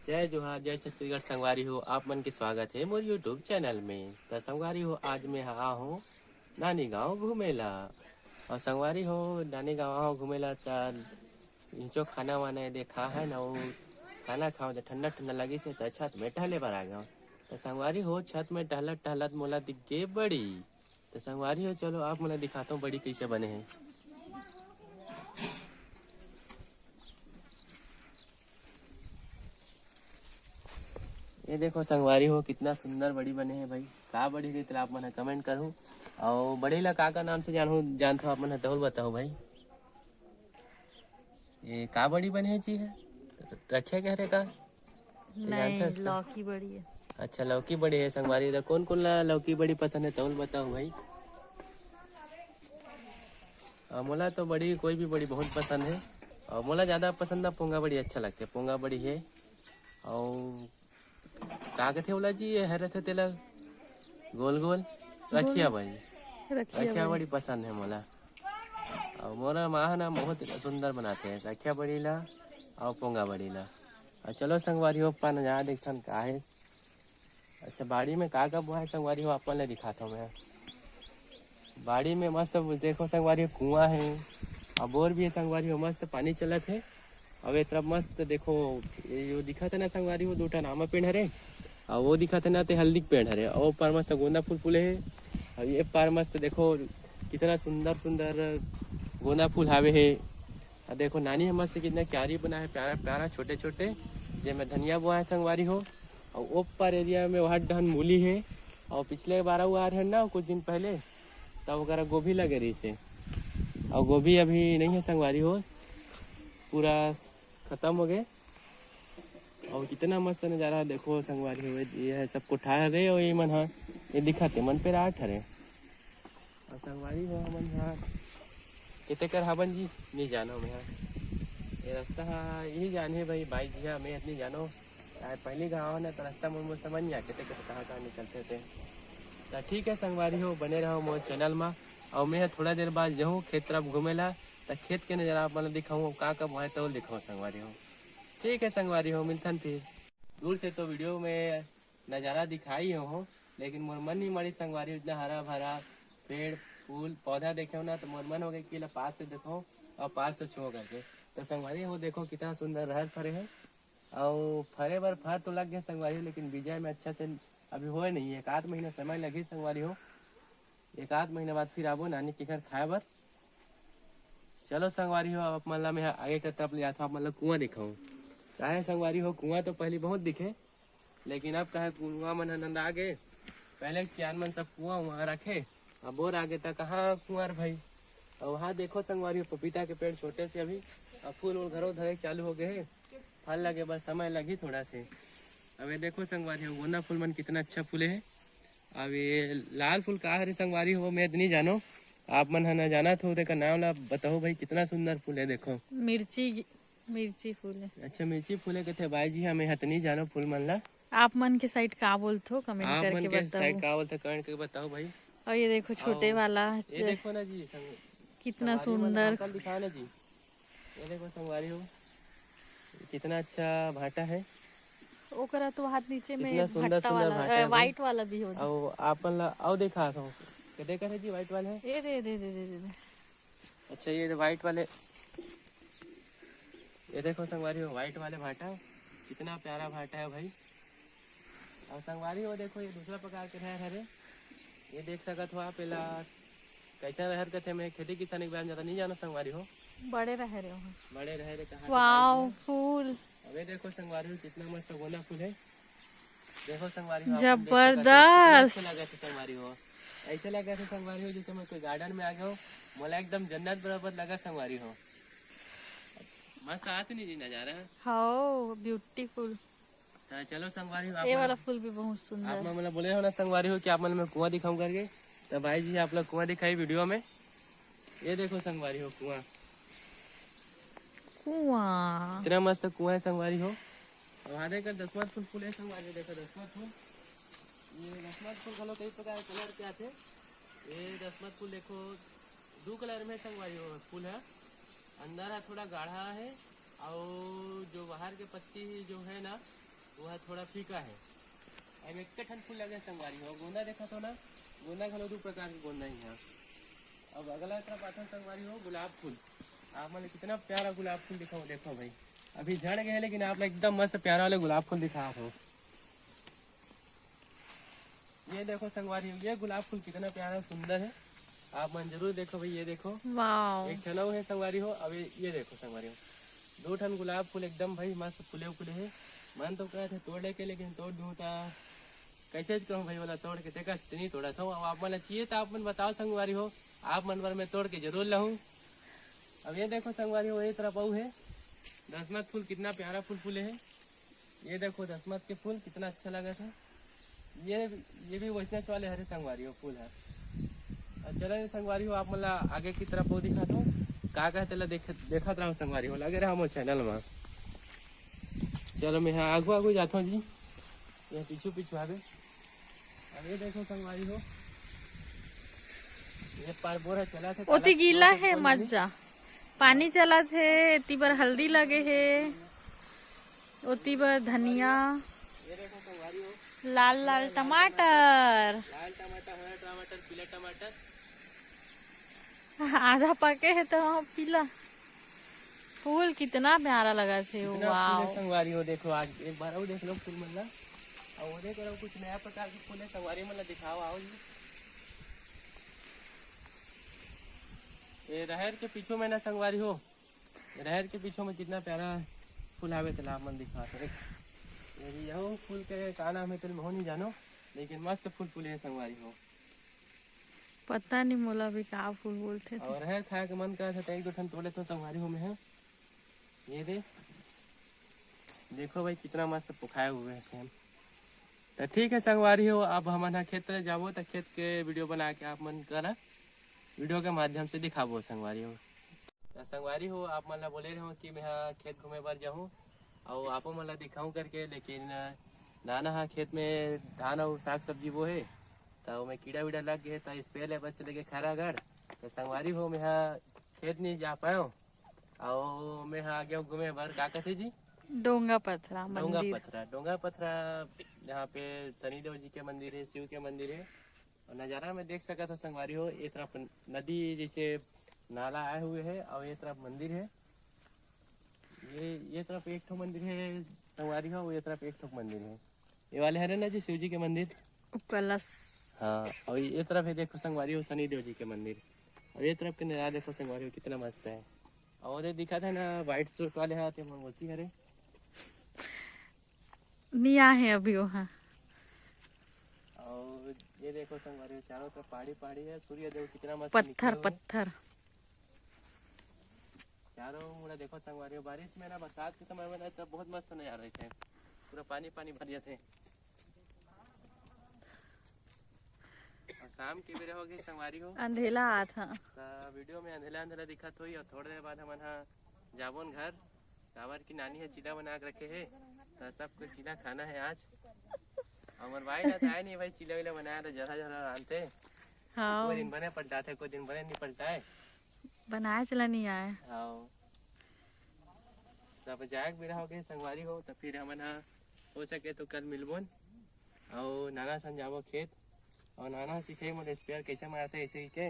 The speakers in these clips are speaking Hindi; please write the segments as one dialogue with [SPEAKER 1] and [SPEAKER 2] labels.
[SPEAKER 1] जय जोहार जय छत्तीसगढ़। संगवारी हो आप मन के स्वागत है मोर यूट्यूब चैनल में। तो संगवारी हो आज मैं आया हूँ नानी गांव घूमेला। और संगवारी हो नानी गांव घूमेला तो खाना वाना देखा है ना, वो खाना खाओ तो ठंडा ठंडा लगी से तो छत में टहले पर आ गया। तो संगवारी हो छत में टहलत टहलत मोला दिख गए बड़ी। तो संगवारी हो चलो आप मोला दिखाता हूँ बड़ी कैसे बने हैं। ये देखो संगवारी हो कितना सुंदर बड़ी बने हैं भाई। का बड़ी रही तो आप मन कमेंट करूँ। और बड़ी ला का नाम से जानते हो आप मन तो बताओ भाई। ये का बड़ी बने हैं जी है रखे गहरे का तो जानते हो
[SPEAKER 2] नहीं,
[SPEAKER 1] इसका?
[SPEAKER 2] लौकी बड़ी है।
[SPEAKER 1] अच्छा लौकी बड़ी है संगवारी। तो कौन कौन ला लौकी बड़ी पसंद है तो बताओ भाई। मोला तो बड़ी कोई भी बड़ी बहुत पसंद है। और मोला ज़्यादा पसंद है पोंगा बड़ी अच्छा लगता है। पोंगा बड़ी है और का कहते बोला जी ये हरे थे तेला गोल गोल
[SPEAKER 2] गोल
[SPEAKER 1] रखिया बड़ी।
[SPEAKER 2] रखिया
[SPEAKER 1] रखिया
[SPEAKER 2] बड़ी।
[SPEAKER 1] बड़ी पसंद है मोला। और मोरा माँ है ना बहुत सुंदर बनाते हैं रखिया बड़ी ला और पोंगा बड़ी ला। और चलो संगवारी हो अपन यहाँ देखथन का है। अच्छा बाड़ी में का बुआ है संगवारी हो अपन ले दिखाता हूँ मैं। बाड़ी में मस्त देखो संगवारी हो कुआं है और बोर भी है संगवारी हो। मस्त पानी चलत है। अब ये तरफ मस्त देखो ये जो दिखा था ना संगवारी हो दूटा नामा पेड़ हरे। और वो दिखा था ना ते हल्दी के पेड़ हरे। और पार मस्त गोंदा फूल फूले है। और ये पार मस्त देखो कितना सुंदर सुंदर गोंदा फूल हावे है। और देखो नानी है मस्त कितना क्यारी बना है प्यारा प्यारा छोटे छोटे जिसमें धनिया बोआ है संगवारी हो। और ऊपर एरिया में वहाँ डहन मूली है। और पिछले बार हुआ है ना कुछ दिन पहले तब वगैरह गोभी लगे रही से। और गोभी अभी नहीं है संगवारी हो पूरा खत्म हो गए। और कितना मस्त नज़ारा देखो संगवारी हो। ये है सबको ठार रहे और ये मन हाँ ये दिखाते मन पे रात हरे। और संगवारी हो मन हाँ कितने कर हाबन जी नहीं जानो मैं हाँ। ये रास्ता हाँ यही जाने भाई भाई जी हाँ मैं इतनी जानो पहली गाँव ना तो रास्ता मुझे समझ नहीं आ कितने कहाँ कहाँ निकलते थे। तो ठीक है संगवारी हो बने रहो मोर चैनल में। और मैं थोड़ा देर बाद जाऊँ खेत तरफ घूमेला तो खेत के नज़ारा आप मतलब दिखाऊँ का कब वहाँ तो दिखाऊँ संगवारी हो। ठीक है संगवारी हो मिलथन फिर। दूर से तो वीडियो में नज़ारा दिखाई हो लेकिन मोर मन नहीं मरी संगवारी इतना हरा भरा पेड़ फूल पौधा देखे हो ना तो मोर मन हो गया कि पास से देखो और पास से छुओ करके। तो संगवारी हो देखो कितना सुंदर रहर फरे है। और फरे बार फर तो लग गया संगवारी हो लेकिन बीजा में अच्छा से अभी हुए नहीं। एक आध महीना समय लगी संगवारी हो। एक आध महीना बाद फिर आबो नानी के घर खाए बर। चलो संगवारी हो अब मतलब मैं आगे की तरफ ले जाता हूँ आप मतलब कुआं दिखाऊँ। काहे संगवारी हो कुआं तो पहले बहुत दिखे लेकिन अब कहा कुआं मन आनंद आ गए। पहले सियान मन सब कुआं वहाँ रखे अब और आगे तक कहाँ कुआं भाई। और वहाँ देखो संगवारी हो पपीता के पेड़ छोटे से अभी अब फूल और घरों धरे चालू हो गए हैं। फल लगे बस समय लगी थोड़ा से। अब ये देखो संगवारी हो गोंदा फूल मन कितना अच्छा फूले है। अब ये लाल फूल का हरे संगवारी हो मैं नहीं जानो आप मन है जाना तो का नाम ला बताओ भाई कितना सुंदर फूल है देखो।
[SPEAKER 2] मिर्ची मिर्ची फूल है।
[SPEAKER 1] अच्छा मिर्ची फूले के थे भाई जी हमें हत नहीं जानो फूल मन ला।
[SPEAKER 2] आप मन के साइड का बोलते हो कमेंट
[SPEAKER 1] आप मन
[SPEAKER 2] करके
[SPEAKER 1] के साइड
[SPEAKER 2] बताओ।
[SPEAKER 1] का बोलते कमेंट करके बताओ भाई।
[SPEAKER 2] और ये देखो छोटे
[SPEAKER 1] और
[SPEAKER 2] वाला
[SPEAKER 1] ये देखो ना जी
[SPEAKER 2] कितना
[SPEAKER 1] संगवारी मन
[SPEAKER 2] सुंदर।
[SPEAKER 1] भाटा दिखाओ ना जी। ये देखो संगवारी हो कितना अच्छा भाटा है।
[SPEAKER 2] ओकरा तो हाथ नीचे
[SPEAKER 1] कितना
[SPEAKER 2] में
[SPEAKER 1] सुंदर
[SPEAKER 2] भट्टा
[SPEAKER 1] सुंदर
[SPEAKER 2] वाला
[SPEAKER 1] भाटा है भाई।
[SPEAKER 2] वाइट वाला भी हो।
[SPEAKER 1] और आप मन ला आओ दिखा था कहते करे जी व्हाइट वाले है।
[SPEAKER 2] ये दे।
[SPEAKER 1] अच्छा ये व्हाइट वाले ये देखो संगवारी हो व्हाइट वाले भाटा है कितना प्यारा भाटा है भाई। और संगवारी हो देखो ये दूसरा प्रकार के रहर हरे। ये देख सकत हो आप एला कैसा रहर कथे मैं खेती किसानी के बारे में ज्यादा नहीं जानो संगवारी हो।
[SPEAKER 2] बड़े रह रहे हो।
[SPEAKER 1] बड़े रहरे कहा
[SPEAKER 2] वाव फूल
[SPEAKER 1] अबे देखो संगवारी हो कितना मस्त गोंदा फूल है। देखो संगवारी हो अपन देख सकत हो कितना अच्छा लगा
[SPEAKER 2] जबरदस्त।
[SPEAKER 1] संगवारी हो। ऐसे लगा था संगवारी हो जैसे मैं कोई गार्डन में आ गया हूँ। मोला एकदम जन्नत बराबर लगा संगवारी हो। मस्त आती नहीं जी नजारा।
[SPEAKER 2] How beautiful.
[SPEAKER 1] तो चलो संगवारी हो
[SPEAKER 2] ये
[SPEAKER 1] आप
[SPEAKER 2] वाला फूल भी बहुत
[SPEAKER 1] आप
[SPEAKER 2] सुंदर।
[SPEAKER 1] मतलब बोले हो ना संगवारी हो कि आप मैं कुआं दिखाऊं करके। तो भाई जी आप लोग कुआं दिखाई वीडियो में। ये देखो संगवारी हो कुआं
[SPEAKER 2] कुआं।
[SPEAKER 1] इतना मस्त कुआं है संगवारी हो। और वहाँ देखकर दसमत फूल फूल है संगवारी देखो दसमत फूल। ये दसमत फूल खोलो कई प्रकार के कलर के आते। ये दसमत फूल देखो दो कलर में संगवारी हो फूल है। अंदर है थोड़ा गाढ़ा है और जो बाहर के पत्ती जो है ना वह थोड़ा फीका है। अब एक ठन फूल लगे संगवारी हो गोंदा देखा तो ना, गोंदा घलो दो प्रकार के गोंदा ही है। अब अगला तरफ आता संगवारी हो गुलाब फूल। आप मैंने कितना प्यारा गुलाब फूल दिखाओ, देखो भाई अभी झड़ गए लेकिन आप एकदम मस्त प्यारा वाले गुलाब फूल दिखा हो। ये देखो संगवारी हो, ये गुलाब फूल कितना प्यारा सुंदर है। आप मन जरूर देखो भाई, ये देखो
[SPEAKER 2] वाओ।
[SPEAKER 1] एक ठनव है संगवारी हो। अब ये देखो संगवारी हो, 2 ठन गुलाब फूल एकदम भाई मस्त फूले उफुले है। मन तो कहे थे तोड़े के, लेकिन तोड़ दूँ था कैसे कहूँ भाई, वाला तोड़ के देखा नहीं तोड़ा था। अब आप मन चाहिए तो आप मन बताओ संगवारी हो, आप मन पर मैं तोड़ के जरूर लाऊं। अब ये देखो संगवारी हो, ये तरफ आऊ है दसमत फूल, कितना प्यारा फूल फूले है। ये देखो दसमत के फूल कितना अच्छा लगा था। ये भी वैष्णव वाले हरे संगवारी हो फूल है। चलो संगवारी हो, आप मतलब आगे की तरफ वो दिखा दो का कहते ला देखत रहो संगवारी हो, लगे रहा मोर चैनल में। चलो मैं हाँ आगू आगू जाता हूँ जी, ये पीछू पीछू आगे। अब ये देखो संगवारी हो, ये पार बोरा चला था,
[SPEAKER 2] ओती गीला है मज्जा, पानी चला थे। एती बर हल्दी लगे है, ओती बर धनिया,
[SPEAKER 1] ये देखो संगवारी हो,
[SPEAKER 2] लाल लाल टमाटर,
[SPEAKER 1] लाल टमाटर, हरा टमाटर, पीला टमाटर।
[SPEAKER 2] आधा पके है तो पीला। फूल कितना प्यारा लगा थे।
[SPEAKER 1] कितना
[SPEAKER 2] वाओ।
[SPEAKER 1] फूल है संगवारी हो, देखो आज एक बार और देख लो फूल मतलब। और वो देखो कुछ नया प्रकार के फूल है संगवारी मतलब, दिखाओ आओ जी। ये रहर के पीछे में ना संगवारी हो, रहर के पीछे में कितना प्यारा फूल आवे तालाब मन दिखा सर। यहो फूल के का नाम है तेल मोह नहीं जानो, लेकिन मस्त फूल फूले है संगवारी हो।
[SPEAKER 2] पता नहीं मोला भी का फूल बोलते थे।
[SPEAKER 1] और रहर खाए के मन करे तो एक दो ठन तोड़े तो संगवारी हो में है। ये देखो भाई कितना मस्त पुखाए हुए हैं। तो ठीक है संगवारी हो, अब हमारा खेत जाबो तो खेत के वीडियो बना के आप मन करा वीडियो के माध्यम से दिखाबो संगवारी हो। तो संगवारी हो, आप मन ला बोले रहो कि मैं खेत घूमे बर जाऊँ और आपो मन ला दिखाऊँ करके, लेकिन नाना हाँ खेत में धान और साग सब्जी वो है तो मैं कीड़ा वीड़ा लग गए तो स्प्रे ले बस चले गए खैरागढ़। तो संगवारी हो मैं खेत नहीं जा पायो और मैं आगे घूमे बर का कहते जी
[SPEAKER 2] डोंगा पथरा
[SPEAKER 1] डोंगा
[SPEAKER 2] मंदिर।
[SPEAKER 1] पथरा, डोंगा पथरा जहाँ पे शनिदेव जी के मंदिर है, शिव के मंदिर है। और नज़ारा में देख सका तो संगवारी हो, ये तरफ नदी जैसे नाला आए हुए है और ये तरफ मंदिर है। ये तरफ एक ठो मंदिर है संगवारी हो, ये तरफ एक ठो मंदिर है। ये वाले है ना जी शिव जी के मंदिर,
[SPEAKER 2] कलश।
[SPEAKER 1] हाँ। और ये तरफ है देखो संगवारी हो शनिदेव जी के मंदिर। और ये तरफ के नज़ारा देखो संगवारी हो कितना मस्त है। और ये दिखा था ना व्हाइट सूट वाले हाथ मोती हरे
[SPEAKER 2] निया है अभी वहाँ।
[SPEAKER 1] और ये देखो संगवारी चारों तरफ पहाड़ी पहाड़ी है, सूर्य देव कितना मस्त
[SPEAKER 2] पत्थर
[SPEAKER 1] निकले हुए हैं।
[SPEAKER 2] पत्थर।
[SPEAKER 1] चारों मुड़ा देखो संगवारी हो, बारिश में ना बरसात के समय में ना तब बहुत मस्त नजारे थे, पूरा पानी पानी भर जाते। और शाम के बेरे हो गई संगवारी हो,
[SPEAKER 2] अंधेला आता।
[SPEAKER 1] तो वीडियो में अंधेला अंधेला दिखत हुई। और थोड़ी देर बाद हम जाबोन घर, कावर की नानी है चिला बना के रखे है तो सबको चिला खाना है आज। हमारे भाई ना था नहीं भाई, चिला विला बनाया तो जरा जरा आनते।
[SPEAKER 2] हाँ
[SPEAKER 1] कोई दिन बने पलटाते, कोई दिन बने नहीं पलटाए।
[SPEAKER 2] बनाया चला नहीं आए।
[SPEAKER 1] हाँ तब जाए भी रहोगे संगवारी हो, तो फिर हम हो सके तो कल मिलबोन और नाना समझाबो खेत। और नाना सीखे मुझे स्पेयर कैसे मारते ऐसे ही के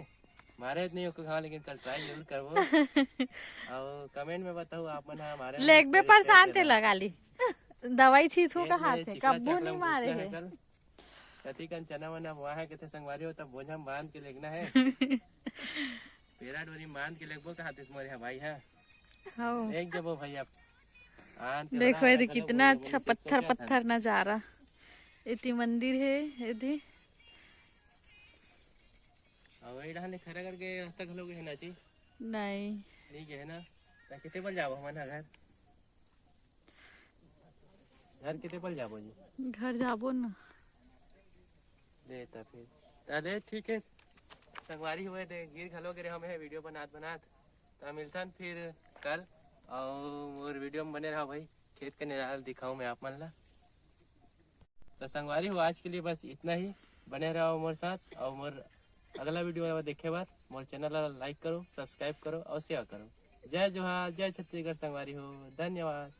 [SPEAKER 1] मारे नहीं हो हाँ, लेकिन कल ट्राई जरूर करबो। और कमेंट में बताओ आप मन हमारे
[SPEAKER 2] लेग पे परेशान थे लगा ली दवाई छीछू का हाथ है कब्बू नहीं मारे है।
[SPEAKER 1] कथी कन चना वना वहाँ है कहते संगवारी हो, तब बोझम बांध के लेगना है। पेरा डोरी बांध के लेगबो कहा थे तुम्हारे भाई है
[SPEAKER 2] हाँ।
[SPEAKER 1] देख जबो भाई अब
[SPEAKER 2] देखो ये कितना अच्छा पत्थर पत्थर नजारा। इतनी मंदिर है इधर।
[SPEAKER 1] और ये रहने खड़ा करके रास्ता घलोगे है ना जी
[SPEAKER 2] नहीं
[SPEAKER 1] है ना। तो कितने बल जाओ हमारा घर कितने बल जाबो जी
[SPEAKER 2] घर जाबो ना
[SPEAKER 1] दे तो फिर अरे ठीक है संगवारी हुए थे गिर घलो गिरे हमें वीडियो बनात तो मिलता फिर कल। और वीडियो में बने रहा भाई, खेत के नज़ारा दिखाऊं मैं आप मन ला। तो संगवारी हो आज के लिए बस इतना ही, बने रहो मोर साथ। और मोर अगला वीडियो देखे बाद मोर चैनल लाइक करो, सब्सक्राइब करो और शेयर करो। जय जोहार, जय छत्तीसगढ़ संगवारी हो, धन्यवाद।